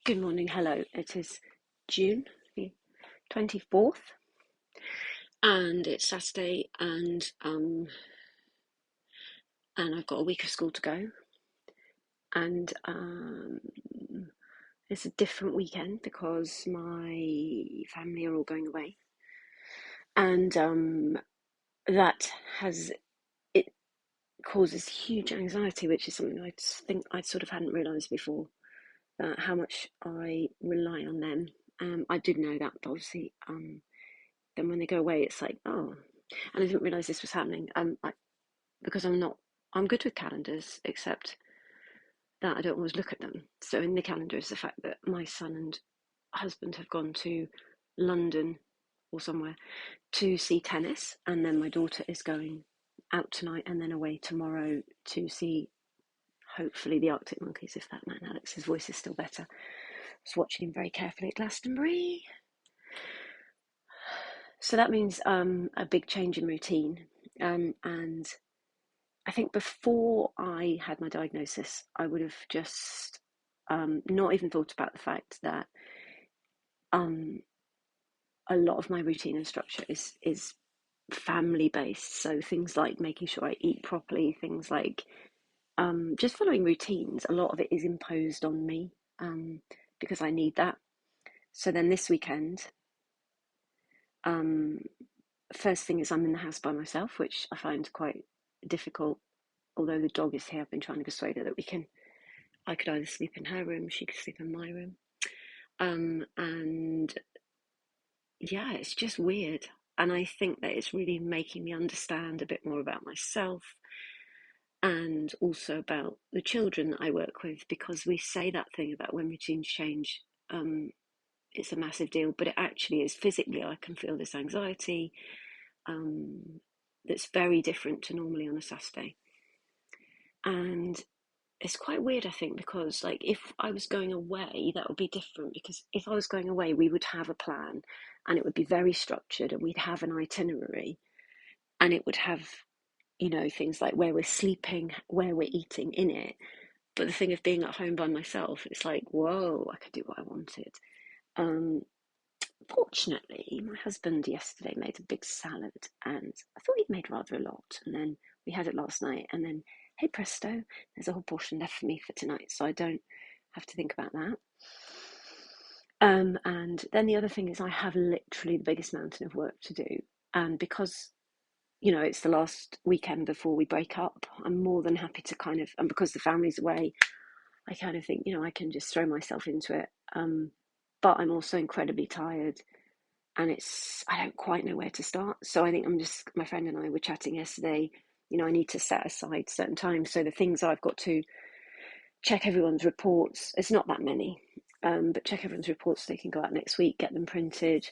Good morning. Hello. It is June the 24th and it's Saturday and I've got a week of school to go and it's a different weekend because my family are all going away and that has it causes huge anxiety, which is something I think I sort of hadn't realised before, how much I rely on them. I did know that, but obviously then when they go away, it's like, oh, and I didn't realize this was happening. Because I'm good with calendars, except that I don't always look at them. So in the calendar is the fact that my son and husband have gone to London or somewhere to see tennis, and then my daughter is going out tonight and then away tomorrow to see, hopefully, the Arctic Monkeys, if that man Alex's voice is still better. I was watching him very carefully at Glastonbury. So that means a big change in routine. And I think before I had my diagnosis, I would have just not even thought about the fact that um, a lot of my routine and structure is family based. So things like making sure I eat properly, things like just following routines. A lot of it is imposed on me because I need that. So then this weekend, um, first thing is I'm in the house by myself, which I find quite difficult. Although the dog is here, I've been trying to persuade her that I could either sleep in her room, she could sleep in my room. And yeah, it's just weird. And I think that it's really making me understand a bit more about myself and also about the children that I work with, because we say that thing about when routines change, it's a massive deal, but it actually is physically. I can feel this anxiety um, that's very different to normally on a Saturday. And it's quite weird, I think, because like if I was going away, that would be different. Because if I was going away, we would have a plan, and it would be very structured, and we'd have an itinerary, and it would have, things like where we're sleeping, where we're eating in it. But the thing of being at home by myself, it's like, whoa, I could do what I wanted. Um, Fortunately, my husband yesterday made a big salad, and I thought he'd made rather a lot. And then we had it last night, and then, hey presto, there's a whole portion left for me for tonight, so I don't have to think about that. And then the other thing is, I have literally the biggest mountain of work to do. And because, it's the last weekend before we break up, I'm more than happy to and because the family's away, I kind of think, I can just throw myself into it. But I'm also incredibly tired and I don't quite know where to start. So I think my friend and I were chatting yesterday, I need to set aside certain times. So the things I've got to check everyone's reports, it's not that many, but check everyone's reports so they can go out next week, get them printed,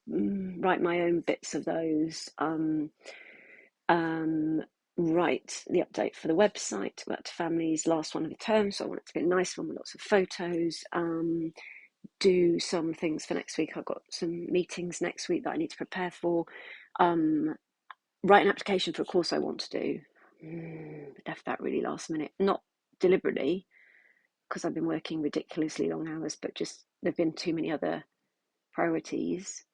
write my own bits of those, um, write the update for the website to go out to families, last one of the term. So I want it to be a nice one with lots of photos. Do some things for next week. I've got some meetings next week that I need to prepare for. Write an application for a course I want to do. Left that really last minute, not deliberately, because I've been working ridiculously long hours, but just there've been too many other priorities.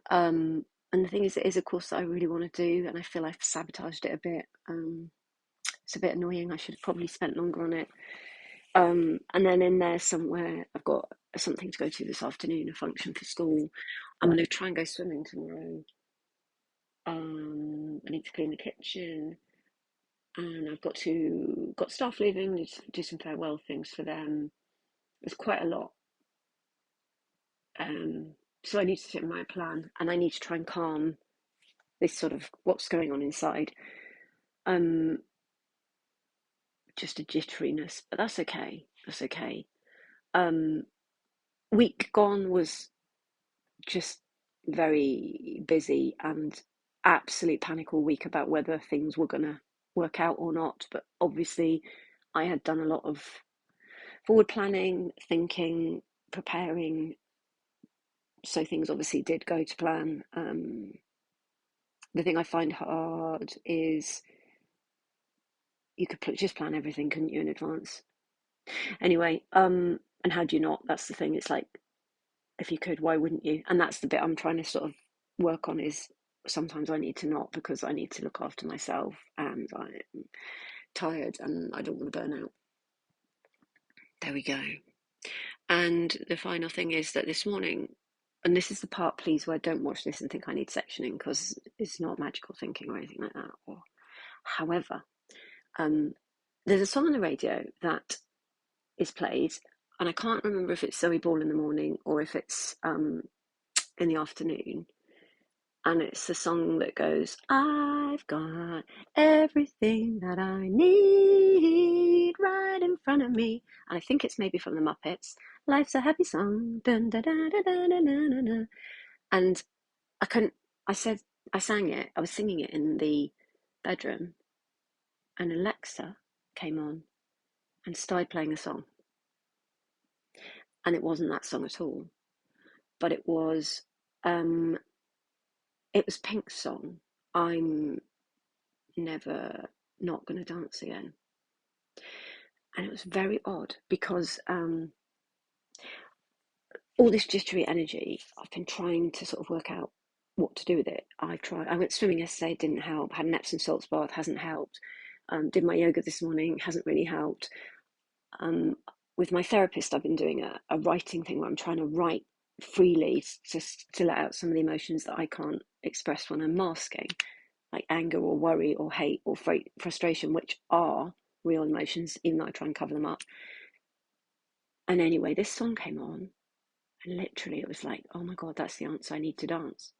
And the thing is, it is a course that I really want to do, and I feel I've sabotaged it a bit. It's a bit annoying. I should have probably spent longer on it. And then in there somewhere, I've got something to go to this afternoon, a function for school. I'm going to try and go swimming tomorrow. I need to clean the kitchen, and I've got staff leaving. Need to do some farewell things for them. There's quite a lot, so I need to sit in my plan, and I need to try and calm this sort of what's going on inside. Um, just a jitteriness, but that's okay. That's okay. Um, Week gone was just very busy and absolute panic all week about whether things were going to work out or not. But obviously, I had done a lot of forward planning, thinking, preparing. So things obviously did go to plan. The thing I find hard is you could just plan everything, couldn't you, in advance? Anyway, and how do you not? That's the thing. It's like, if you could, why wouldn't you? And that's the bit I'm trying to sort of work on, is sometimes I need to not, because I need to look after myself and I'm tired and I don't want to burn out. There we go. And the final thing is that this morning, and this is the part, please, where don't watch this and think I need sectioning, because it's not magical thinking or anything like that. Or, however, um, there's a song on the radio that is played, and I can't remember if it's Zoe Ball in the morning or if it's in the afternoon. And it's the song that goes, I've got everything that I need right in front of me. And I think it's maybe from the Muppets. Life's a happy song. Dun, da, da, da, da, da, da, da, da. And I couldn't, I said, I sang it, I was singing it in the bedroom, and Alexa came on and started playing a song. And it wasn't that song at all, but um, it was Pink's song. I'm never not going to dance again. And it was very odd because all this jittery energy, I've been trying to sort of work out what to do with it. I went swimming yesterday, didn't help. Had an Epsom salts bath, hasn't helped. Did my yoga this morning, hasn't really helped. With my therapist, I've been doing a writing thing where I'm trying to write freely, just to let out some of the emotions that I can't express when I'm masking, like anger or worry or hate or frustration, which are real emotions, even though I try and cover them up. And anyway, this song came on, and literally it was like, oh my God, that's the answer. I need to dance.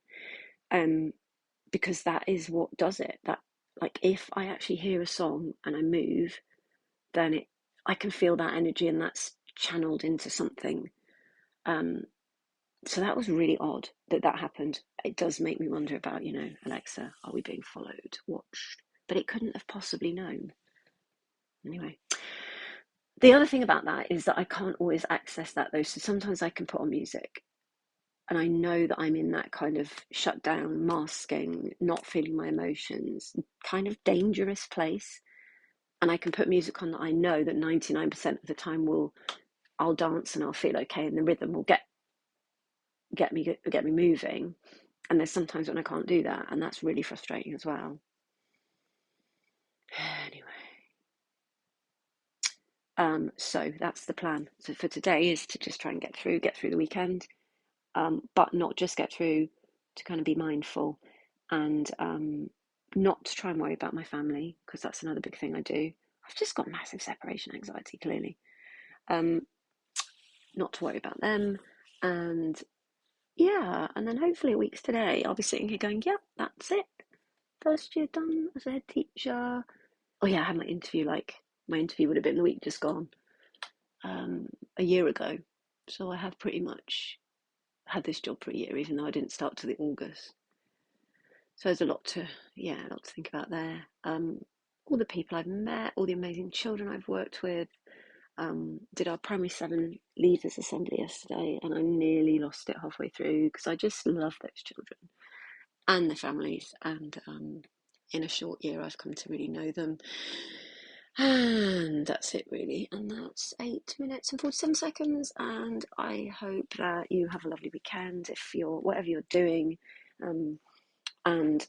Because that is what does it. That, like, if I actually hear a song and I move, then I can feel that energy and that's channeled into something. So that was really odd that happened. It does make me wonder about, Alexa, are we being followed, watched? But it couldn't have possibly known. Anyway, the other thing about that is that I can't always access that though. So sometimes I can put on music and I know that I'm in that kind of shut down, masking, not feeling my emotions, kind of dangerous place. And I can put music on that I know that 99% of the time I'll dance and I'll feel okay, and the rhythm will get me moving. And there's sometimes when I can't do that, and that's really frustrating as well. Anyway, so that's the plan. So for today is to just try and get through the weekend, but not just get through, to kind of be mindful, and not to try and worry about my family, because that's another big thing I do. I've just got massive separation anxiety, clearly. Not to worry about them, and yeah, and then hopefully a week's today, I'll be sitting here going, yeah, that's it. First year done as a head teacher. Oh yeah, I had my interview would have been the week just gone, a year ago. So I have pretty much had this job for a year, even though I didn't start till the August. So there's a lot to think about there. All the people I've met, all the amazing children I've worked with. Did our primary 7 leaders assembly yesterday, and I nearly lost it halfway through because I just love those children and their families. And in a short year, I've come to really know them. And that's it, really. And that's 8 minutes and 47 seconds. And I hope that you have a lovely weekend if whatever you're doing. And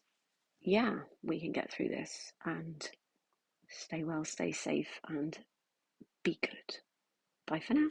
yeah, we can get through this and stay well, stay safe, and be good. Bye for now.